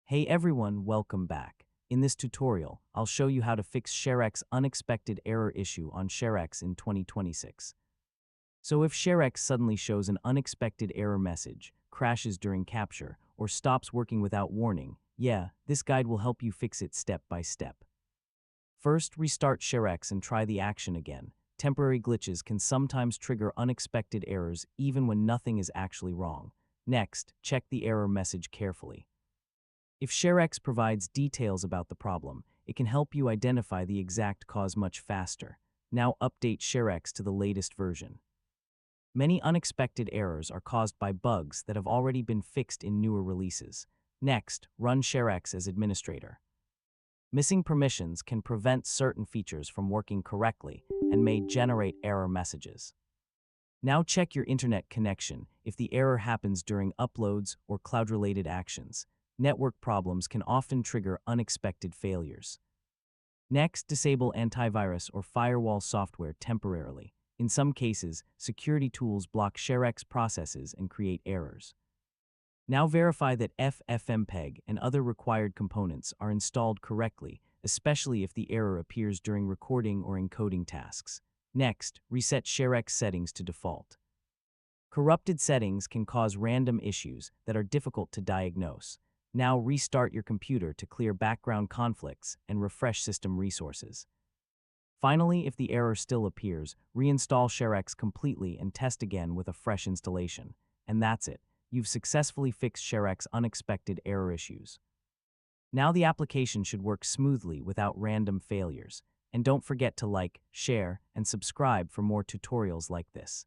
Hey everyone, welcome back. In this tutorial, I'll show you how to fix ShareX unexpected error issue on ShareX in 2026. So if ShareX suddenly shows an unexpected error message, crashes during capture, or stops working without warning, yeah, this guide will help you fix it step by step. First, restart ShareX and try the action again. Temporary glitches can sometimes trigger unexpected errors even when nothing is actually wrong. Next, check the error message carefully. If ShareX provides details about the problem, it can help you identify the exact cause much faster. Now update ShareX to the latest version. Many unexpected errors are caused by bugs that have already been fixed in newer releases. Next, run ShareX as administrator. Missing permissions can prevent certain features from working correctly and may generate error messages. Now check your internet connection if the error happens during uploads or cloud-related actions. Network problems can often trigger unexpected failures. Next, disable antivirus or firewall software temporarily. In some cases, security tools block ShareX processes and create errors. Now verify that FFmpeg and other required components are installed correctly, especially if the error appears during recording or encoding tasks. Next, reset ShareX settings to default. Corrupted settings can cause random issues that are difficult to diagnose. Now restart your computer to clear background conflicts and refresh system resources. Finally, if the error still appears, reinstall ShareX completely and test again with a fresh installation. And that's it. You've successfully fixed ShareX unexpected error issues. Now the application should work smoothly without random failures. And don't forget to like, share, and subscribe for more tutorials like this.